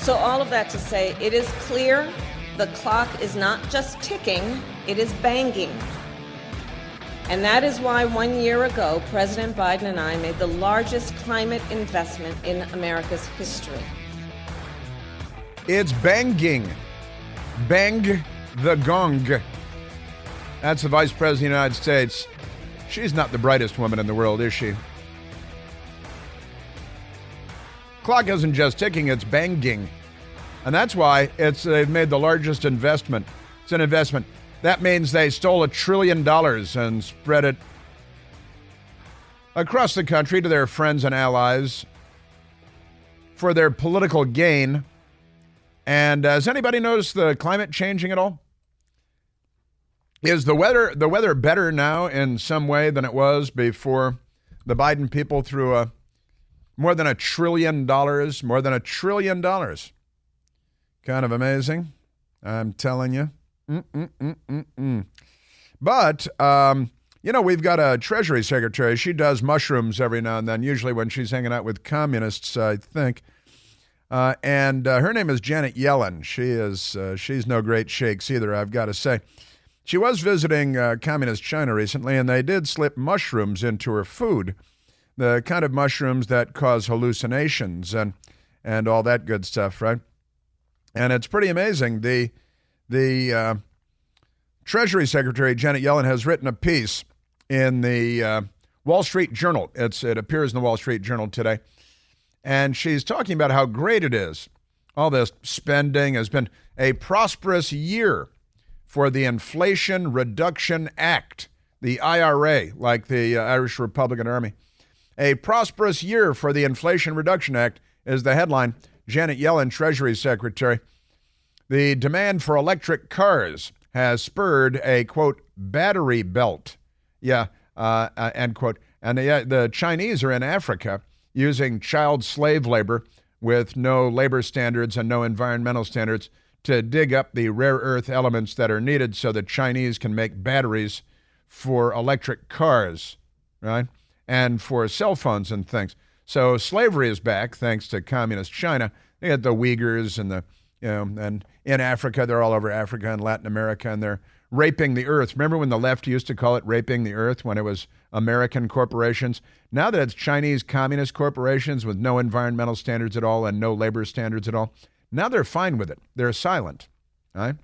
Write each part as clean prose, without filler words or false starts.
So all of that to say, it is clear the clock is not just ticking, it is banging. And that is why 1 year ago, President Biden and I made the largest climate investment in America's history. It's banging. Bang the gong. That's the Vice President of the United States. She's not the brightest woman in the world, is she? Clock isn't just ticking, it's banging. And that's why they've made the largest investment. It's an investment. That means they stole $1 trillion and spread it across the country to their friends and allies for their political gain. And has anybody noticed the climate changing at all? Is the weather better now in some way than it was before the Biden people threw more than $1 trillion? More than $1 trillion. Kind of amazing, I'm telling you. But, we've got a Treasury Secretary. She does mushrooms every now and then, usually when she's hanging out with communists, I think. And her name is Janet Yellen. She's no great shakes either, I've got to say. She was visiting communist China recently, and they did slip mushrooms into her food, the kind of mushrooms that cause hallucinations and all that good stuff, right? And it's pretty amazing. The Treasury Secretary, Janet Yellen, has written a piece in the Wall Street Journal. It appears in the Wall Street Journal today. And she's talking about how great it is. All this spending has been a prosperous year for the Inflation Reduction Act, the IRA, like the Irish Republican Army. A prosperous year for the Inflation Reduction Act is the headline. Janet Yellen, Treasury Secretary. The demand for electric cars has spurred a, quote, battery belt. Yeah, end quote. And the Chinese are in Africa using child slave labor with no labor standards and no environmental standards to dig up the rare earth elements that are needed so the Chinese can make batteries for electric cars, right? And for cell phones and things. So slavery is back thanks to communist China. They had the Uyghurs and and in Africa, they're all over Africa and Latin America, and they're raping the earth. Remember when the left used to call it raping the earth when it was American corporations? Now that it's Chinese communist corporations with no environmental standards at all and no labor standards at all, now they're fine with it. They're silent, right?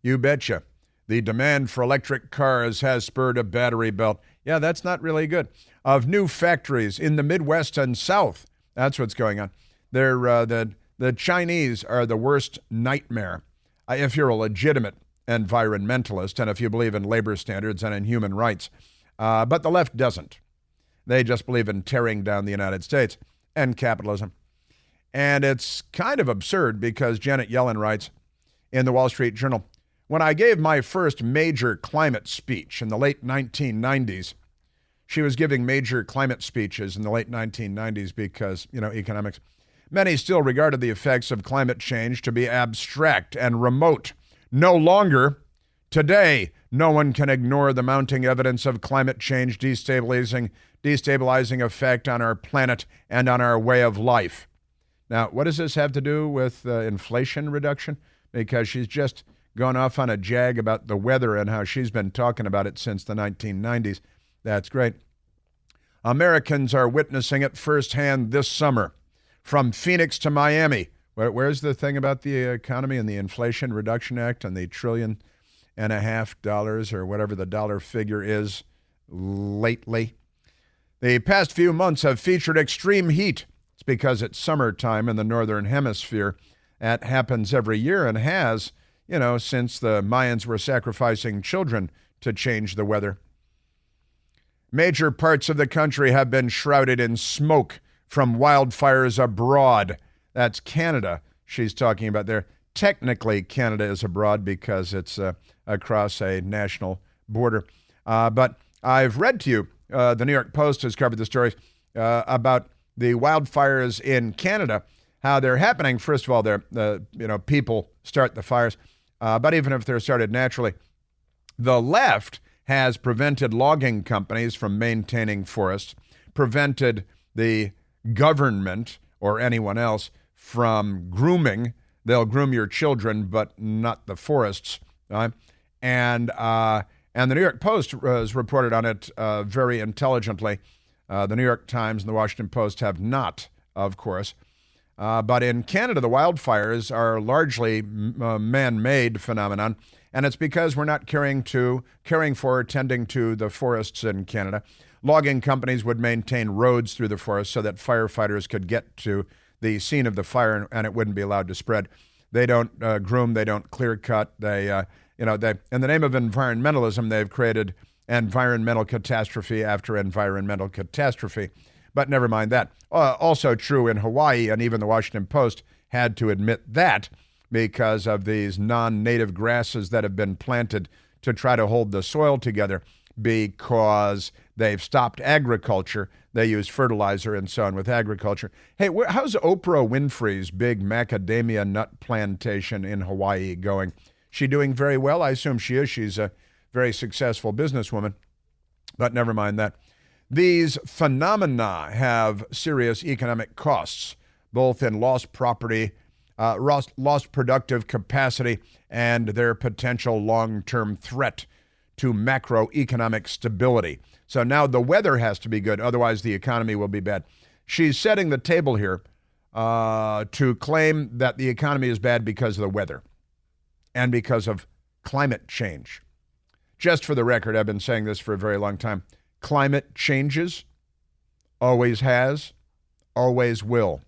You betcha. The demand for electric cars has spurred a battery belt. Yeah, that's not really good. Of new factories in the Midwest and South. That's what's going on. The Chinese are the worst nightmare if you're a legitimate environmentalist and if you believe in labor standards and in human rights. But the left doesn't. They just believe in tearing down the United States and capitalism. And it's kind of absurd because Janet Yellen writes in the Wall Street Journal, when I gave my first major climate speech in the late 1990s, she was giving major climate speeches in the late 1990s because, economics. Many still regarded the effects of climate change to be abstract and remote. No longer. Today, no one can ignore the mounting evidence of climate change destabilizing effect on our planet and on our way of life. Now, what does this have to do with inflation reduction? Because she's just gone off on a jag about the weather and how she's been talking about it since the 1990s. That's great. Americans are witnessing it firsthand this summer. From Phoenix to Miami. Where's the thing about the economy and the Inflation Reduction Act and the $1.5 trillion or whatever the dollar figure is lately? The past few months have featured extreme heat. It's because it's summertime in the Northern Hemisphere. That happens every year and has, since the Mayans were sacrificing children to change the weather. Major parts of the country have been shrouded in smoke from wildfires abroad. That's Canada she's talking about there. Technically, Canada is abroad because it's across a national border. But I've read to you, the New York Post has covered the story about the wildfires in Canada, how they're happening. First of all, people start the fires. But even if they're started naturally, the left has prevented logging companies from maintaining forests, prevented the government or anyone else from grooming. They'll groom your children, but not the forests. Right? And the New York Post has reported on it very intelligently. The New York Times and the Washington Post have not, of course. But in Canada, the wildfires are largely man-made phenomenon, and it's because we're not caring for, tending to the forests in Canada. Logging companies would maintain roads through the forest so that firefighters could get to the scene of the fire and it wouldn't be allowed to spread. They don't groom, they don't clear cut. They in the name of environmentalism, they've created environmental catastrophe after environmental catastrophe. But never mind that. Also true in Hawaii, and even the Washington Post had to admit that because of these non-native grasses that have been planted to try to hold the soil together because they've stopped agriculture. They use fertilizer and so on with agriculture. Hey, how's Oprah Winfrey's big macadamia nut plantation in Hawaii going? She doing very well? I assume she is. She's a very successful businesswoman. But never mind that. These phenomena have serious economic costs, both in lost property, lost productive capacity, and their potential long-term threat to macroeconomic stability. So now the weather has to be good, otherwise the economy will be bad. She's setting the table here to claim that the economy is bad because of the weather and because of climate change. Just for the record, I've been saying this for a very long time. Climate changes, always has, always will.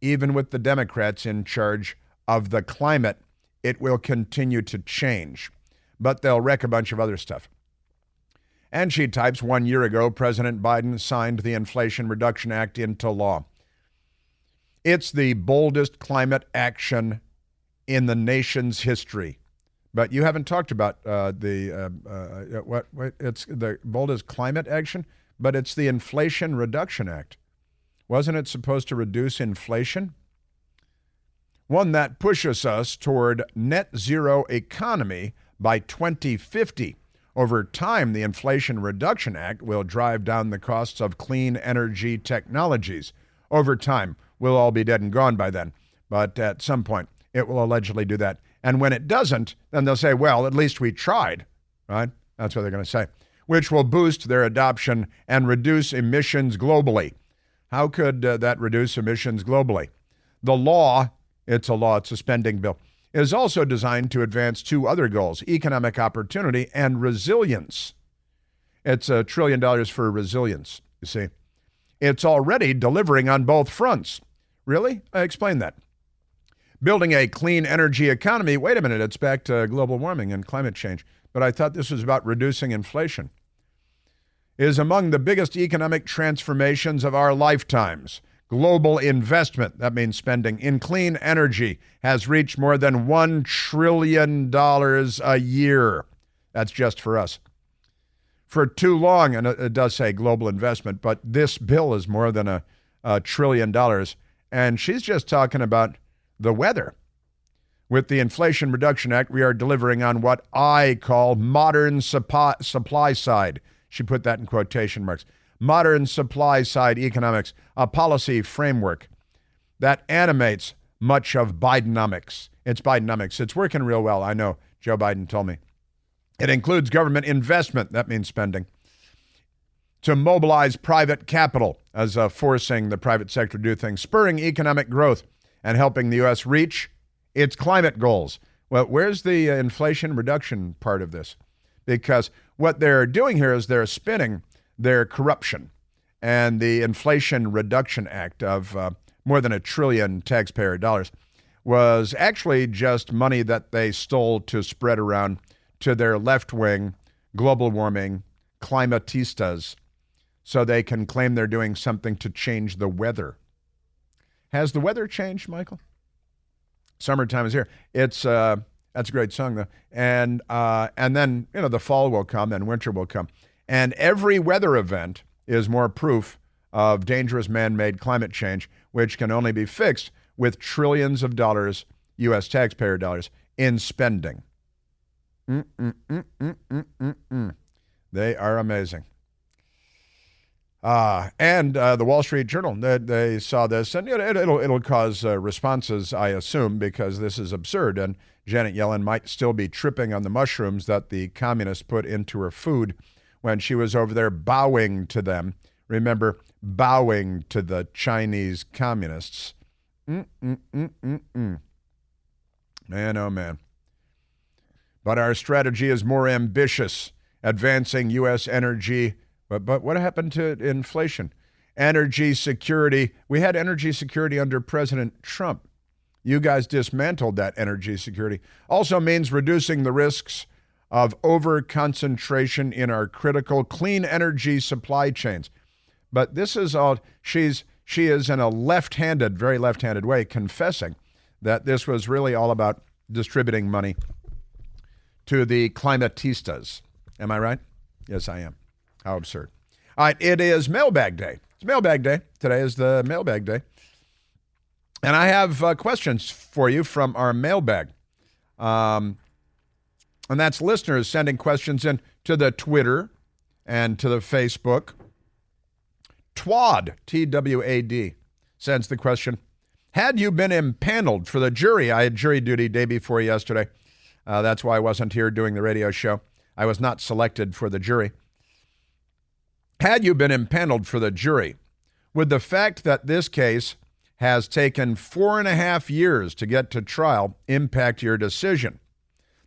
Even with the Democrats in charge of the climate, it will continue to change. But they'll wreck a bunch of other stuff. And she types, 1 year ago, President Biden signed the Inflation Reduction Act into law. It's the boldest climate action in the nation's history. But you haven't talked about it's the boldest climate action, but it's the Inflation Reduction Act. Wasn't it supposed to reduce inflation? One that pushes us toward net zero economy by 2050. Over time, the Inflation Reduction Act will drive down the costs of clean energy technologies. Over time, we'll all be dead and gone by then. But at some point, it will allegedly do that. And when it doesn't, then they'll say, well, at least we tried, right? That's what they're going to say, which will boost their adoption and reduce emissions globally. How could that reduce emissions globally? The law, it's a spending bill, is also designed to advance two other goals, economic opportunity and resilience. It's $1 trillion for resilience, you see. It's already delivering on both fronts. Really? Explain that. Building a clean energy economy, wait a minute, it's back to global warming and climate change. But I thought this was about reducing inflation. Is among the biggest economic transformations of our lifetimes. Global investment, that means spending, in clean energy has reached more than $1 trillion a year. That's just for us. For too long, and it does say global investment, but this bill is more than $1 trillion. And she's just talking about the weather. With the Inflation Reduction Act, we are delivering on what I call modern supply side. She put that in quotation marks. Modern supply side economics, a policy framework that animates much of Bidenomics. It's Bidenomics. It's working real well. I know. Joe Biden told me. It includes government investment. That means spending. To mobilize private capital as forcing the private sector to do things, spurring economic growth, and helping the U.S. reach its climate goals. Well, where's the inflation reduction part of this? Because what they're doing here is they're spinning their corruption. And the Inflation Reduction Act of more than $1 trillion taxpayer dollars was actually just money that they stole to spread around to their left-wing, global warming, climatistas, so they can claim they're doing something to change the weather. Has the weather changed, Michael? Summertime is here. That's a great song, though. And then, the fall will come and winter will come. And every weather event is more proof of dangerous man-made climate change, which can only be fixed with trillions of dollars, U.S. taxpayer dollars, in spending. They are amazing. And the Wall Street Journal, they saw this, and it'll cause responses, I assume, because this is absurd. And Janet Yellen might still be tripping on the mushrooms that the communists put into her food when she was over there bowing to them. Remember, bowing to the Chinese communists. Man, oh man. But our strategy is more ambitious, advancing U.S. energy. But what happened to inflation? Energy security. We had energy security under President Trump. You guys dismantled that energy security. Also means reducing the risks of over-concentration in our critical clean energy supply chains. But this is all, she is in a left-handed, very left-handed way, confessing that this was really all about distributing money to the climatistas. Am I right? Yes, I am. How absurd. All right, it is mailbag day. It's mailbag day. Today is the mailbag day. And I have questions for you from our mailbag. And that's listeners sending questions in to the Twitter and to the Facebook. Twad, T-W-A-D, sends the question, had you been impaneled for the jury? I had jury duty day before yesterday. That's why I wasn't here doing the radio show. I was not selected for the jury. Had you been impaneled for the jury, would the fact that this case has taken 4.5 years to get to trial impact your decision?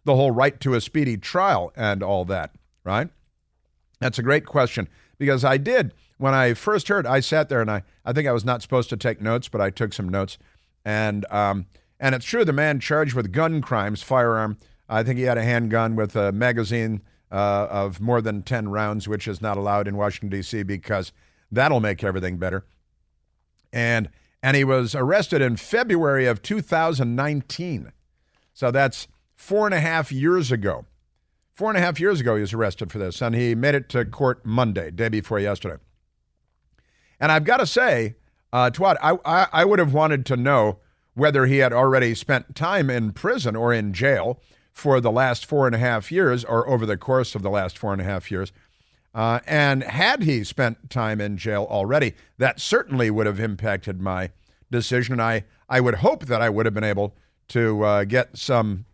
The whole right to a speedy trial and all that, right? That's a great question, because I did. When I first heard, I sat there and I think I was not supposed to take notes, but I took some notes. And it's true, the man charged with gun crimes, firearm, I think he had a handgun with a magazine of more than 10 rounds, which is not allowed in Washington, D.C., because that'll make everything better. And he was arrested in February of 2019. So that's 4.5 years ago. 4.5 years ago he was arrested for this, and he made it to court Monday, day before yesterday. And I've got to say, Twad, I would have wanted to know whether he had already spent time in prison or in jail for the last 4.5 years or over the course of the last 4.5 years. And had he spent time in jail already, that certainly would have impacted my decision. And I would hope that I would have been able to get some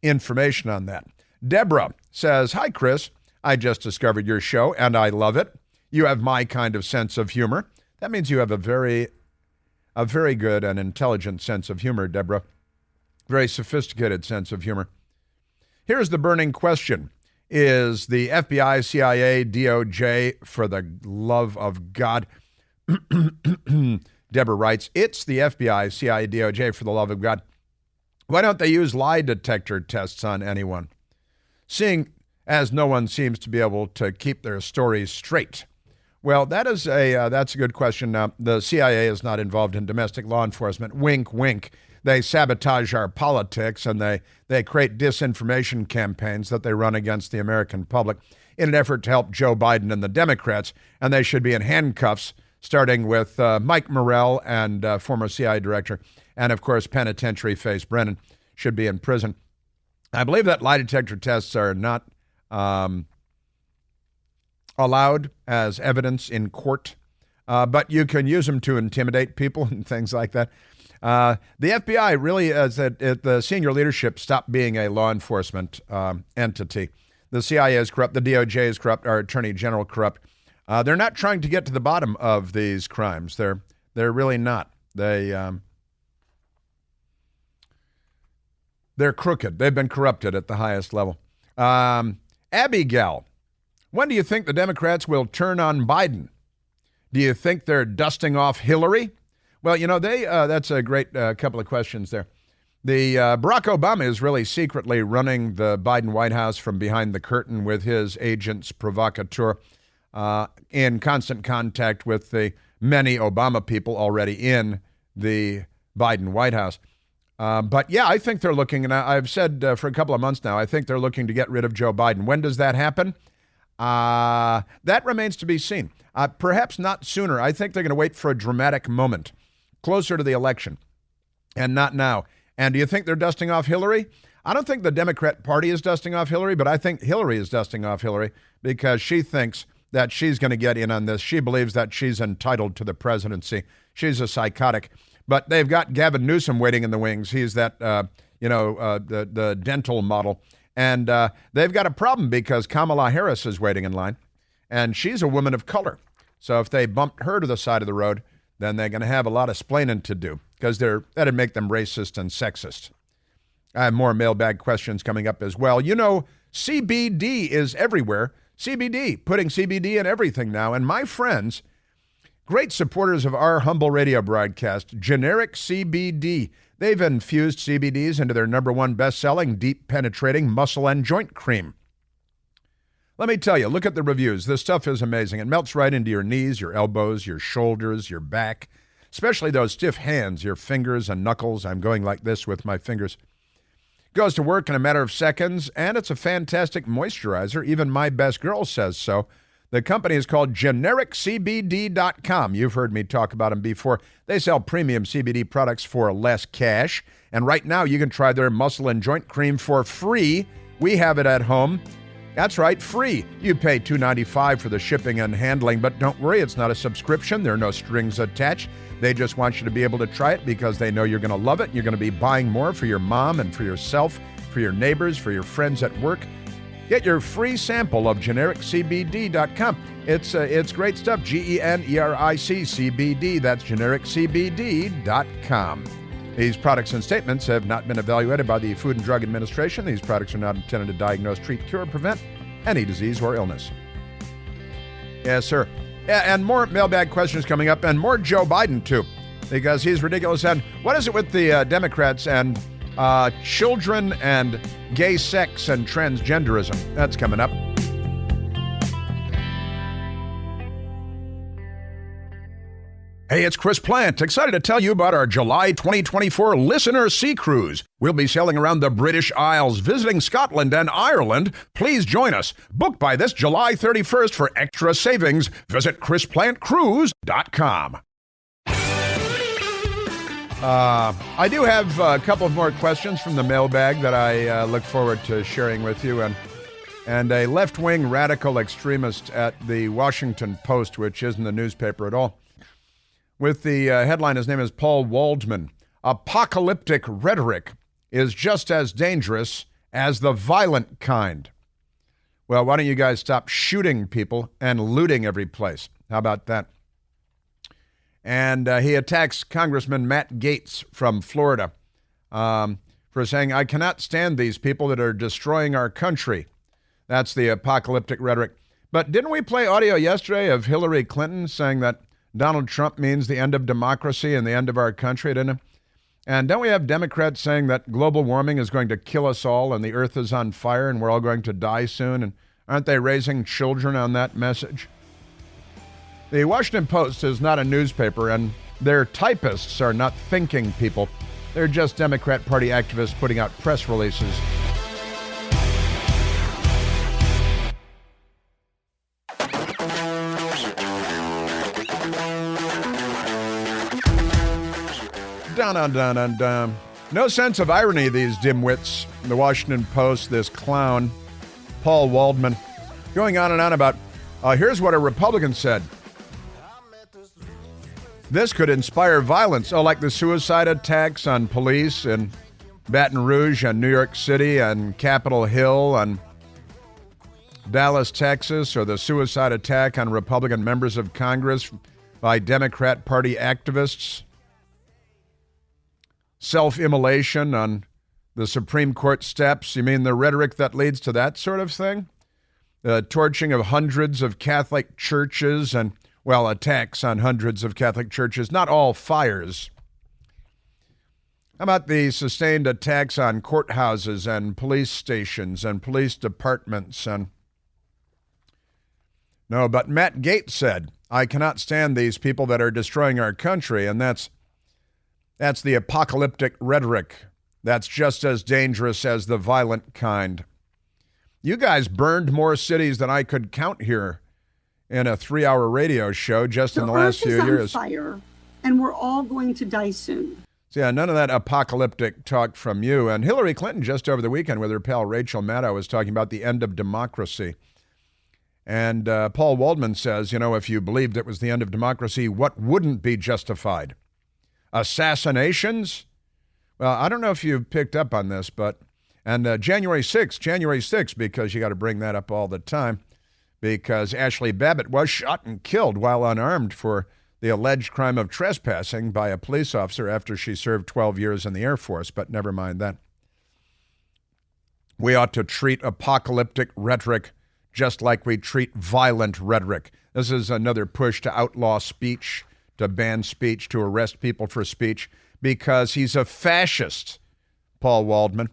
information on that. Deborah says, hi, Chris. I just discovered your show, and I love it. You have my kind of sense of humor. That means you have a very good and intelligent sense of humor, Deborah. Very sophisticated sense of humor. Here's the burning question. Is the FBI, CIA, DOJ, for the love of God? Deborah writes, it's the FBI, CIA, DOJ, for the love of God. Why don't they use lie detector tests on anyone? Seeing as no one seems to be able to keep their stories straight. Well, that's a good question. Now, the CIA is not involved in domestic law enforcement. Wink, wink. They sabotage our politics, and they create disinformation campaigns that they run against the American public in an effort to help Joe Biden and the Democrats, and they should be in handcuffs, starting with Mike Morrell and former CIA director, and, of course, penitentiary face Brennan should be in prison. I believe that lie detector tests are not allowed as evidence in court, but you can use them to intimidate people and things like that. The FBI really, the senior leadership, stopped being a law enforcement entity. The CIA is corrupt. The DOJ is corrupt. Our Attorney General corrupt. They're not trying to get to the bottom of these crimes. They're really not. They're crooked. They've been corrupted at the highest level. Abigail, when do you think the Democrats will turn on Biden? Do you think they're dusting off Hillary? Well, that's a great couple of questions there. The Barack Obama is really secretly running the Biden White House from behind the curtain with his agents provocateur, in constant contact with the many Obama people already in the Biden White House. But yeah, I think they're looking, and I've said for a couple of months now, I think they're looking to get rid of Joe Biden. When does that happen? That remains to be seen. Perhaps not sooner. I think they're going to wait for a dramatic moment closer to the election and not now. And do you think they're dusting off Hillary? I don't think the Democrat Party is dusting off Hillary, but I think Hillary is dusting off Hillary because she thinks that she's going to get in on this. She believes that she's entitled to the presidency. She's a psychotic. But they've got Gavin Newsom waiting in the wings. He's that, the dental model. And they've got a problem because Kamala Harris is waiting in line, and she's a woman of color. So if they bumped her to the side of the road, then they're going to have a lot of splaining to do because that'd make them racist and sexist. I have more mailbag questions coming up as well. You know, CBD is everywhere. CBD, putting CBD in everything now. And my friends, great supporters of our humble radio broadcast, Generic CBD. They've infused CBDs into their number one best-selling, deep-penetrating muscle and joint cream. Let me tell you, look at the reviews. This stuff is amazing. It melts right into your knees, your elbows, your shoulders, your back, especially those stiff hands, your fingers and knuckles. I'm going like this with my fingers. Goes to work in a matter of seconds, and it's a fantastic moisturizer. Even my best girl says so. The company is called GenericCBD.com. You've heard me talk about them before. They sell premium CBD products for less cash. And right now, you can try their muscle and joint cream for free. We have it at home. That's right, free. You pay $2.95 for the shipping and handling, but don't worry, it's not a subscription. There are no strings attached. They just want you to be able to try it because they know you're going to love it. You're going to be buying more for your mom and for yourself, for your neighbors, for your friends at work. Get your free sample of GenericCBD.com. It's great stuff. GENERIC-CBD. That's GenericCBD.com. These products and statements have not been evaluated by the Food and Drug Administration. These products are not intended to diagnose, treat, cure, or prevent any disease or illness. Yes, sir. Yeah, and more mailbag questions coming up, and more Joe Biden, too, because he's ridiculous. And what is it with the Democrats and children and gay sex and transgenderism? That's coming up. Hey, it's Chris Plant. Excited to tell you about our July 2024 Listener Sea Cruise. We'll be sailing around the British Isles, visiting Scotland and Ireland. Please join us. Book by this July 31st for extra savings. Visit ChrisPlantCruise.com. I do have a couple of more questions from the mailbag that I look forward to sharing with you. And a left-wing radical extremist at the Washington Post, which isn't a newspaper at all, with the headline, his name is Paul Waldman. Apocalyptic rhetoric is just as dangerous as the violent kind. Well, why don't you guys stop shooting people and looting every place? How about that? And he attacks Congressman Matt Gaetz from Florida for saying, I cannot stand these people that are destroying our country. That's the apocalyptic rhetoric. But didn't we play audio yesterday of Hillary Clinton saying that Donald Trump means the end of democracy and the end of our country, didn't it? And don't we have Democrats saying that global warming is going to kill us all and the earth is on fire and we're all going to die soon? And aren't they raising children on that message? The Washington Post is not a newspaper, and their typists are not thinking people. They're just Democrat Party activists putting out press releases. Dun. No sense of irony, these dimwits. The Washington Post, this clown, Paul Waldman, going on and on about, here's what a Republican said. This could inspire violence. Oh, like the suicide attacks on police in Baton Rouge and New York City and Capitol Hill and Dallas, Texas, or the suicide attack on Republican members of Congress by Democrat Party activists. Self-immolation on the Supreme Court steps. You mean the rhetoric that leads to that sort of thing? The torching of hundreds of Catholic churches and, well, attacks on hundreds of Catholic churches, not all fires. How about the sustained attacks on courthouses and police stations and police departments? And no, but Matt Gaetz said, I cannot stand these people that are destroying our country, and that's the apocalyptic rhetoric. That's just as dangerous as the violent kind. You guys burned more cities than I could count here in a 3-hour radio show just in the last few years. The earth is on fire, and we're all going to die soon. So yeah, none of that apocalyptic talk from you. And Hillary Clinton just over the weekend with her pal Rachel Maddow was talking about the end of democracy. And Paul Waldman says, if you believed it was the end of democracy, what wouldn't be justified? Assassinations? Well, I don't know if you've picked up on this, and January 6th, because you got to bring that up all the time, because Ashley Babbitt was shot and killed while unarmed for the alleged crime of trespassing by a police officer after she served 12 years in the Air Force, but never mind that. We ought to treat apocalyptic rhetoric just like we treat violent rhetoric. This is another push to outlaw speech, to ban speech, to arrest people for speech, because he's a fascist, Paul Waldman.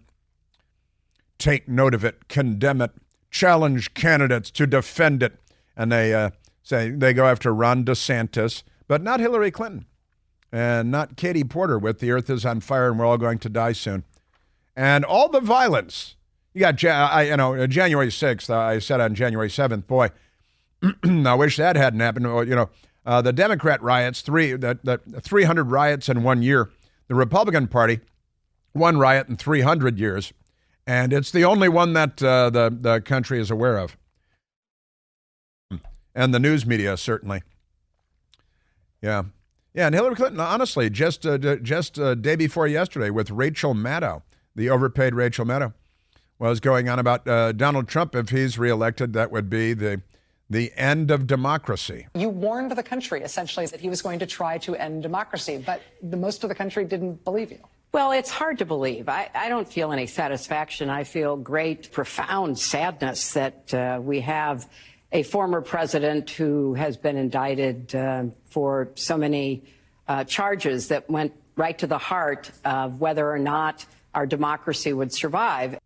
Take note of it, condemn it, challenge candidates to defend it. And they say they go after Ron DeSantis, but not Hillary Clinton, and not Katie Porter with "The Earth is on fire and we're all going to die soon." And all the violence. You got, January 6th, I said on January 7th, boy, I wish that hadn't happened. The Democrat riots, 300 riots in 1 year. The Republican Party, 1 riot in 300 years. And it's the only one that the country is aware of. And the news media, certainly. Yeah. Yeah, and Hillary Clinton, honestly, just day before yesterday with Rachel Maddow, the overpaid Rachel Maddow, was going on about Donald Trump. If he's reelected, that would be the end of democracy. You warned the country, essentially, that he was going to try to end democracy, but most of the country didn't believe you. Well, it's hard to believe. I don't feel any satisfaction. I feel great, profound sadness that we have a former president who has been indicted for so many charges that went right to the heart of whether or not our democracy would survive.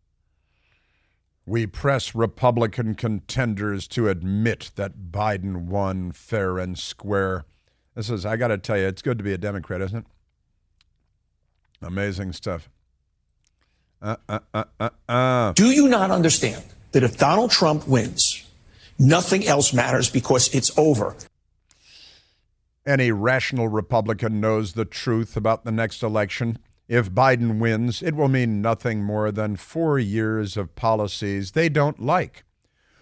We press Republican contenders to admit that Biden won fair and square. I got to tell you, it's good to be a Democrat, isn't it? Amazing stuff. Do you not understand that if Donald Trump wins, nothing else matters because it's over? Any rational Republican knows the truth about the next election. If Biden wins, it will mean nothing more than 4 years of policies they don't like.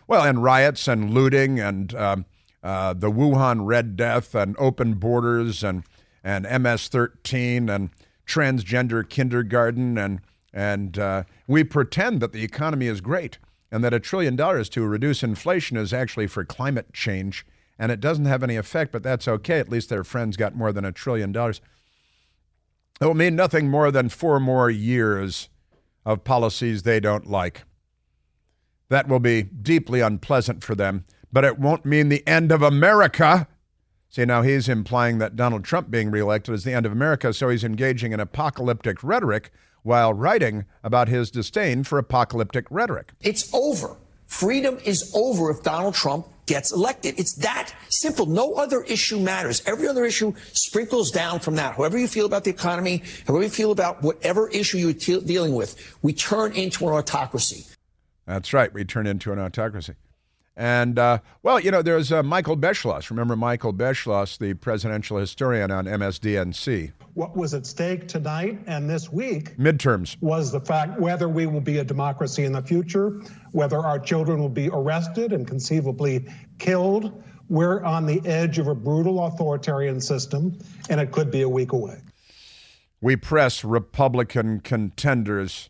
Well, and riots and looting and the Wuhan Red Death and open borders and MS-13 and transgender kindergarten and we pretend that the economy is great and that $1 trillion to reduce inflation is actually for climate change, and it doesn't have any effect, but that's okay. At least their friends got more than $1 trillion. It will mean nothing more than 4 more years of policies they don't like. That will be deeply unpleasant for them, but it won't mean the end of America. See, now he's implying that Donald Trump being reelected is the end of America, so he's engaging in apocalyptic rhetoric while writing about his disdain for apocalyptic rhetoric. It's over. Freedom is over if Donald Trump gets elected. It's that simple. No other issue matters. Every other issue sprinkles down from that. However you feel about the economy, however you feel about whatever issue you're dealing with, we turn into an autocracy. That's right. We turn into an autocracy. And, there's Michael Beschloss. Remember Michael Beschloss, the presidential historian on MSDNC. What was at stake tonight and this week midterms was the fact whether we will be a democracy in the future, whether our children will be arrested and conceivably killed. We're on the edge of a brutal authoritarian system, and it could be a week away. We press Republican contenders,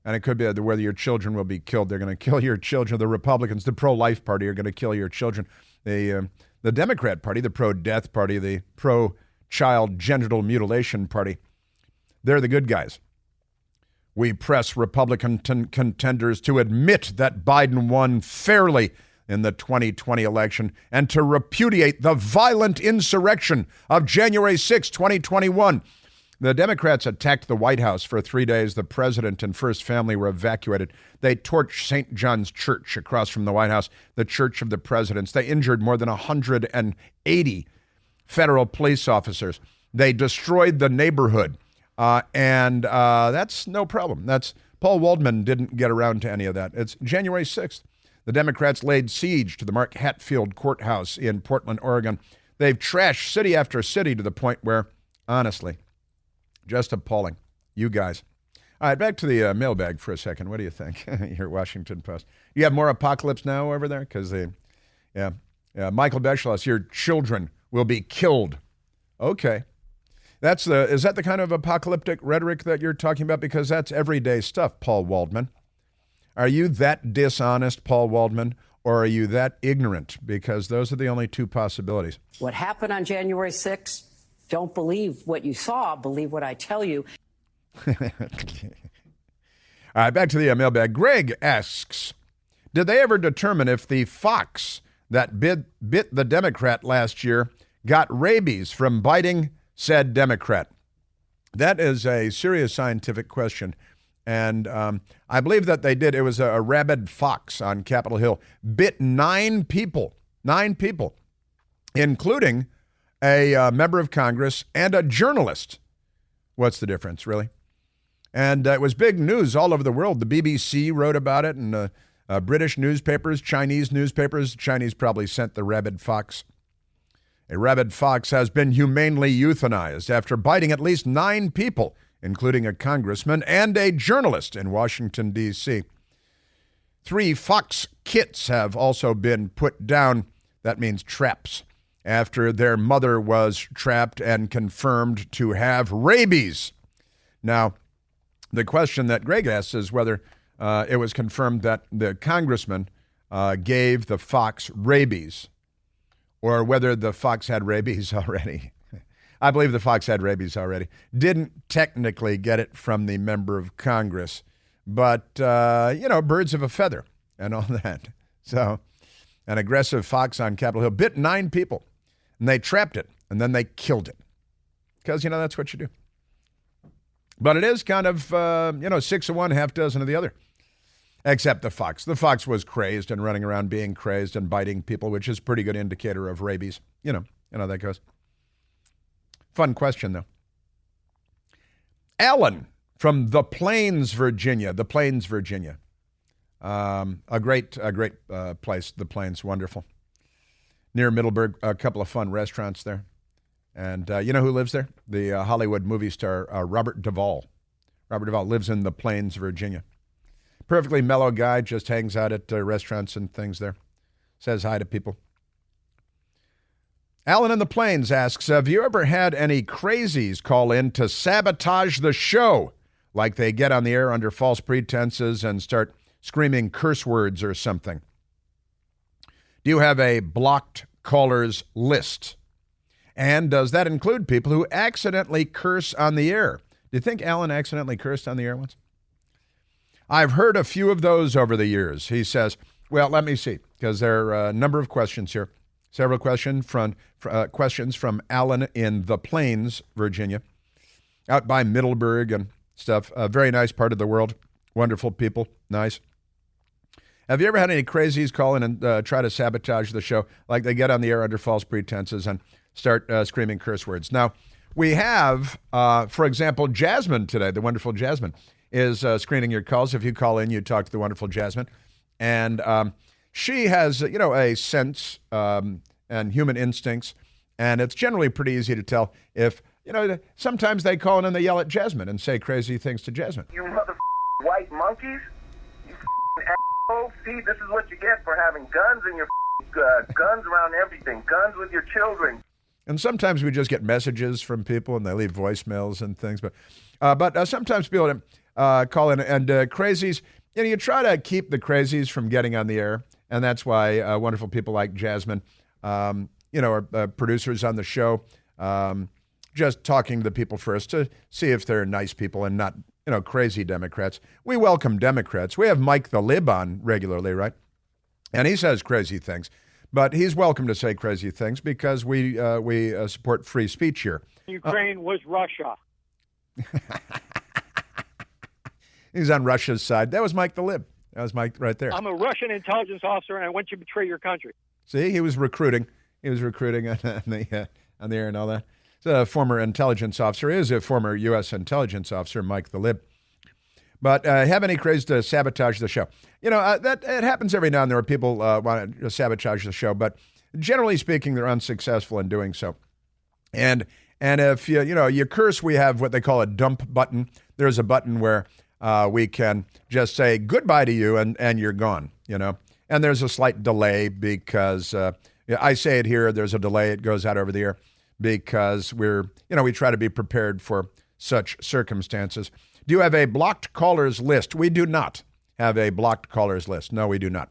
and it could be whether your children will be killed. They're going to kill your children. The Republicans, the pro-life party, are going to kill your children. The Democrat party, the pro-death party, the pro-child genital mutilation party, they're the good guys. We press Republican contenders to admit that Biden won fairly in the 2020 election and to repudiate the violent insurrection of January 6, 2021. The Democrats attacked the White House for 3 days. The president and first family were evacuated. They torched St. John's Church across from the White House, the Church of the Presidents. They injured more than 180 federal police officers. They destroyed the neighborhood. And that's no problem. Paul Waldman didn't get around to any of that. It's January 6th. The Democrats laid siege to the Mark Hatfield Courthouse in Portland, Oregon. They've trashed city after city to the point where, honestly, just appalling. You guys. All right, back to the mailbag for a second. What do you think? Your Washington Post. You have more apocalypse now over there? Because Yeah. Michael Beschloss, your children will be killed. Okay. Is that the kind of apocalyptic rhetoric that you're talking about? Because that's everyday stuff, Paul Waldman. Are you that dishonest, Paul Waldman, or are you that ignorant? Because those are the only two possibilities. What happened on January 6th, don't believe what you saw, believe what I tell you. All right, back to the mailbag. Greg asks, did they ever determine if the fox that bit the Democrat last year got rabies from biting said Democrat? That is a serious scientific question. And I believe that they did. It was a rabid fox on Capitol Hill. Bit 9 people, including a member of Congress and a journalist. What's the difference, really? And it was big news all over the world. The BBC wrote about it, and British newspapers, Chinese newspapers. Chinese probably sent the rabid fox. A rabid fox has been humanely euthanized after biting at least 9 people, including a congressman and a journalist in Washington, D.C. 3 fox kits have also been put down, that means traps, after their mother was trapped and confirmed to have rabies. Now, the question that Greg asks is whether it was confirmed that the congressman gave the fox rabies, or whether the fox had rabies already. I believe the fox had rabies already. Didn't technically get it from the member of Congress, but, birds of a feather and all that. So an aggressive fox on Capitol Hill bit 9 people, and they trapped it, and then they killed it. Because, that's what you do. But it is kind of, 6 of one, half dozen of the other. Except the fox. The fox was crazed and running around being crazed and biting people, which is a pretty good indicator of rabies. You know how that goes. Fun question, though. Alan from The Plains, Virginia. The Plains, Virginia. A great place, The Plains. Wonderful. Near Middleburg, a couple of fun restaurants there. And you know who lives there? The Hollywood movie star Robert Duvall. Robert Duvall lives in The Plains, Virginia. Perfectly mellow guy, just hangs out at restaurants and things there. Says hi to people. Alan in the Plains asks, have you ever had any crazies call in to sabotage the show? Like they get on the air under false pretenses and start screaming curse words or something. Do you have a blocked callers list? And does that include people who accidentally curse on the air? Do you think Alan accidentally cursed on the air once? I've heard a few of those over the years. He says, well, let me see, because there are a number of questions here. Several questions from Alan in The Plains, Virginia, out by Middleburg and stuff. A very nice part of the world. Wonderful people. Nice. Have you ever had any crazies call in and try to sabotage the show, like they get on the air under false pretenses and start screaming curse words? Now, we have, for example, Jasmine today, the wonderful Jasmine, is screening your calls. If you call in, you talk to the wonderful Jasmine. And she has, a sense and human instincts, and it's generally pretty easy to tell if, sometimes they call in and they yell at Jasmine and say crazy things to Jasmine. You white monkeys, you asshole. See, this is what you get for having guns in your guns around everything, guns with your children. And sometimes we just get messages from people and they leave voicemails and things, but sometimes people call in and crazies. You try to keep the crazies from getting on the air, and that's why wonderful people like Jasmine, are producers on the show, just talking to the people first to see if they're nice people and not, crazy Democrats. We welcome Democrats. We have Mike the Lib on regularly, right? And he says crazy things, but he's welcome to say crazy things because we support free speech here. Ukraine was Russia. He's on Russia's side. That was Mike the Lib. That was Mike right there. I'm a Russian intelligence officer, and I want you to betray your country. See, he was recruiting. He was recruiting on the air and all that. He's a former intelligence officer. He is a former U.S. intelligence officer, Mike the Lib. But have any craze to sabotage the show? That it happens every now and then where people want to sabotage the show, but generally speaking, they're unsuccessful in doing so. And if you curse, we have what they call a dump button. There's a button where we can just say goodbye to you and you're gone, and And there's a slight delay because I say it here, there's a delay, it goes out over the air because we try to be prepared for such circumstances. Do you have a blocked callers list? We do not have a blocked callers list. No, we do not.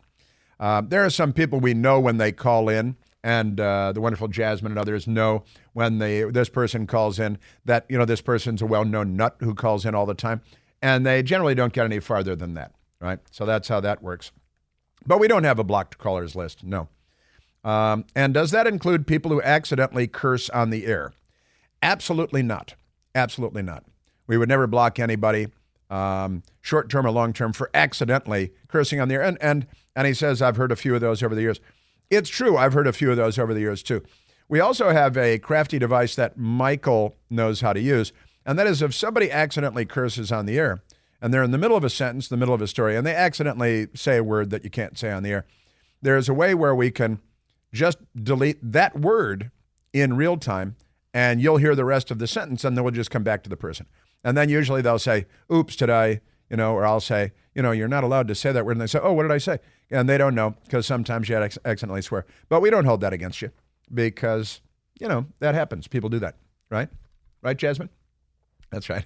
There are some people we know when they call in, and the wonderful Jasmine and others know when this person calls in that, this person's a well-known nut who calls in all the time, and they generally don't get any farther than that, right? So that's how that works. But we don't have a blocked callers list, no. And does that include people who accidentally curse on the air? Absolutely not. Absolutely not. We would never block anybody, short-term or long-term, for accidentally cursing on the air. And he says, I've heard a few of those over the years. It's true. I've heard a few of those over the years, too. We also have a crafty device that Michael knows how to use, and that is if somebody accidentally curses on the air, and they're in the middle of a sentence, the middle of a story, and they accidentally say a word that you can't say on the air, there's a way where we can just delete that word in real time, and you'll hear the rest of the sentence, and then we'll just come back to the person. And then usually they'll say, oops, did I, or I'll say, you're not allowed to say that word. And they say, oh, what did I say? And they don't know because sometimes you accidentally swear. But we don't hold that against you because, that happens. People do that, right? Right, Jasmine? That's right.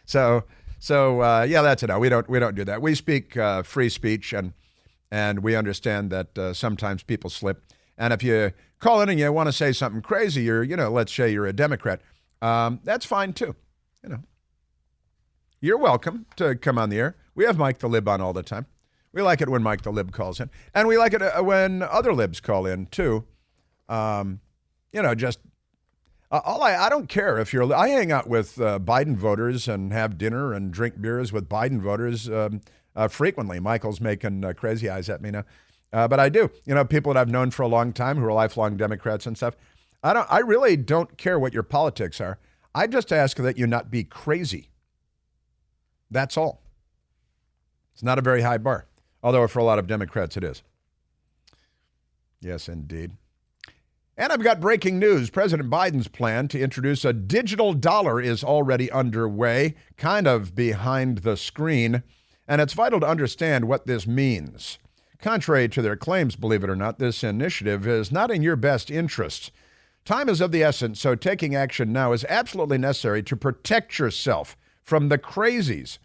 So that's it. No, we don't do that. We speak free speech, and we understand that sometimes people slip. And if you call in and you want to say something crazy, let's say you're a Democrat, that's fine too. You're welcome to come on the air. We have Mike the Lib on all the time. We like it when Mike the Lib calls in. And we like it when other libs call in too. I don't care if I hang out with Biden voters and have dinner and drink beers with Biden voters frequently. Michael's making crazy eyes at me now. But I do. People that I've known for a long time who are lifelong Democrats and stuff. I really don't care what your politics are. I just ask that you not be crazy. That's all. It's not a very high bar, although for a lot of Democrats it is. Yes, indeed. And I've got breaking news. President Biden's plan to introduce a digital dollar is already underway, kind of behind the screen, and it's vital to understand what this means. Contrary to their claims, believe it or not, this initiative is not in your best interest. Time is of the essence, so taking action now is absolutely necessary to protect yourself from the crazies.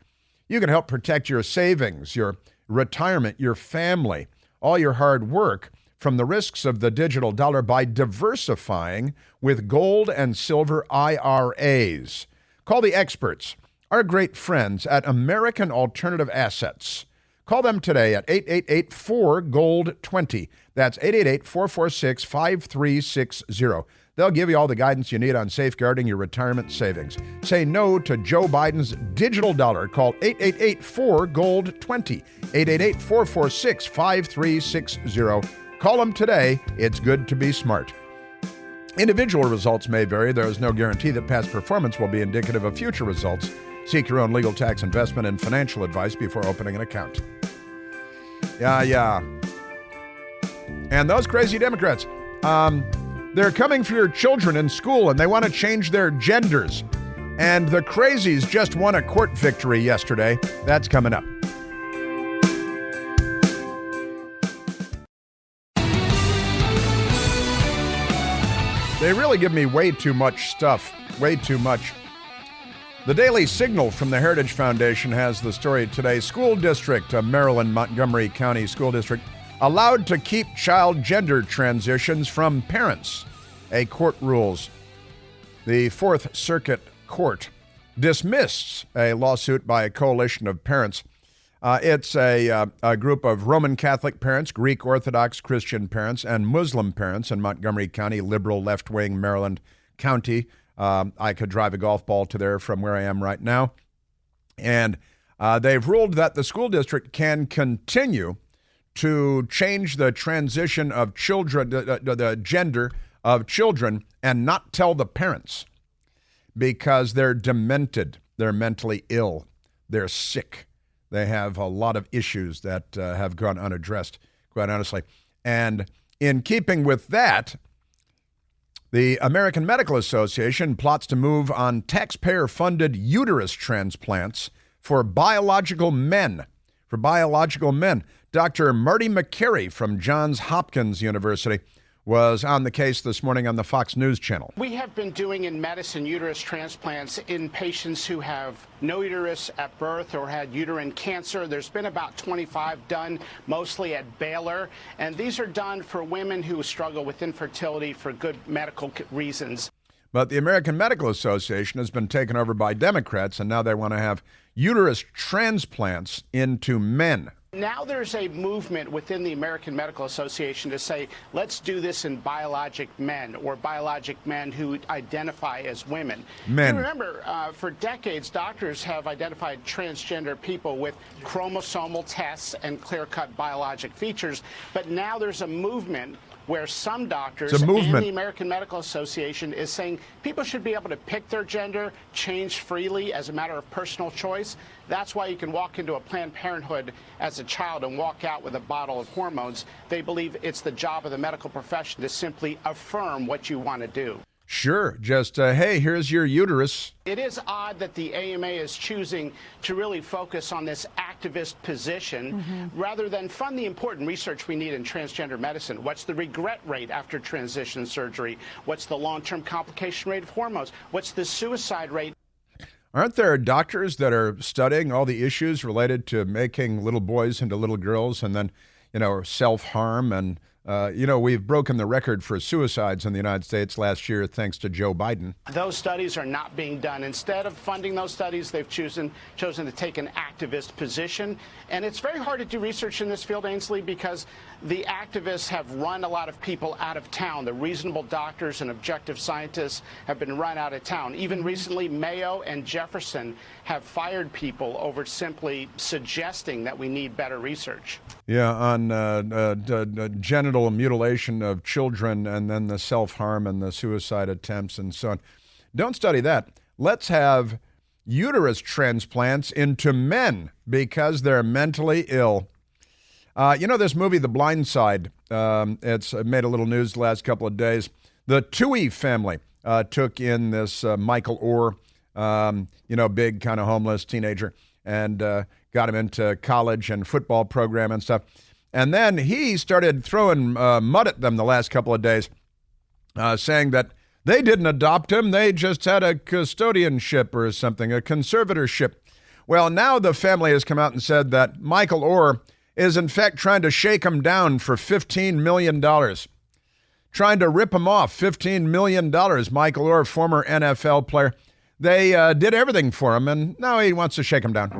You can help protect your savings, your retirement, your family, all your hard work from the risks of the digital dollar by diversifying with gold and silver IRAs. Call the experts, our great friends at American Alternative Assets. Call them today at 888-4GOLD20. That's 888-446-5360. They'll give you all the guidance you need on safeguarding your retirement savings. Say no to Joe Biden's digital dollar. Call 888-4GOLD20. 888-446-5360. Call them today. It's good to be smart. Individual results may vary. There is no guarantee that past performance will be indicative of future results. Seek your own legal, tax, investment, and financial advice before opening an account. Yeah. And those crazy Democrats, they're coming for your children in school, and they want to change their genders. And the crazies just won a court victory yesterday. That's coming up. They really give me way too much stuff. Way too much. The Daily Signal from the Heritage Foundation has the story today. School district, Maryland, Montgomery County School District, allowed to keep child gender transitions from parents. A court rules. The Fourth Circuit Court dismissed a lawsuit by a coalition of parents. It's a group of Roman Catholic parents, Greek Orthodox Christian parents, and Muslim parents in Montgomery County, liberal left-wing Maryland County. I could drive a golf ball to there from where I am right now. And they've ruled that the school district can continue to change the transition of children, the gender of children, and not tell the parents because they're demented, they're mentally ill, they're sick. They have a lot of issues that have gone unaddressed, quite honestly. And in keeping with that, the American Medical Association plots to move on taxpayer-funded uterus transplants for biological men. Dr. Marty McCary from Johns Hopkins University was on the case this morning on the Fox News channel. We have been doing in medicine uterus transplants in patients who have no uterus at birth or had uterine cancer. There's been about 25 done, mostly at Baylor, and these are done for women who struggle with infertility for good medical reasons. But the American Medical Association has been taken over by Democrats, and now they want to have uterus transplants into men. Now there's a movement within the American Medical Association to say, let's do this in biologic men or biologic men who identify as women. Men. You remember, for decades, doctors have identified transgender people with chromosomal tests and clear-cut biologic features, but now there's a movement where some doctors and the American Medical Association is saying people should be able to pick their gender, change freely as a matter of personal choice. That's why you can walk into a Planned Parenthood as a child and walk out with a bottle of hormones. They believe it's the job of the medical profession to simply affirm what you want to do. Sure, just, hey, here's your uterus. It is odd that the AMA is choosing to really focus on this activist position rather than fund the important research we need in transgender medicine. What's the regret rate after transition surgery? What's the long-term complication rate of hormones? What's the suicide rate? Aren't there doctors that are studying all the issues related to making little boys into little girls and then, self-harm and we've broken the record for suicides in the United States last year thanks to Joe Biden. Those studies are not being done. Instead of funding those studies, they've chosen to take an activist position. And it's very hard to do research in this field, Ainsley, because the activists have run a lot of people out of town. The reasonable doctors and objective scientists have been run out of town. Even recently, Mayo and Jefferson have fired people over simply suggesting that we need better research. Yeah, on genital mutilation of children and then the self-harm and the suicide attempts and so on. Don't study that. Let's have uterus transplants into men because they're mentally ill. This movie, The Blind Side, it's made a little news the last couple of days. The Toohey family took in this Michael Orr, big kind of homeless teenager, and got him into college and football program and stuff. And then he started throwing mud at them the last couple of days, saying that they didn't adopt him. They just had a custodianship or something, a conservatorship. Well, now the family has come out and said that Michael Orr is in fact trying to shake him down for $15 million. Trying to rip him off, $15 million. Michael Orr, former NFL player. They did everything for him, and now he wants to shake him down.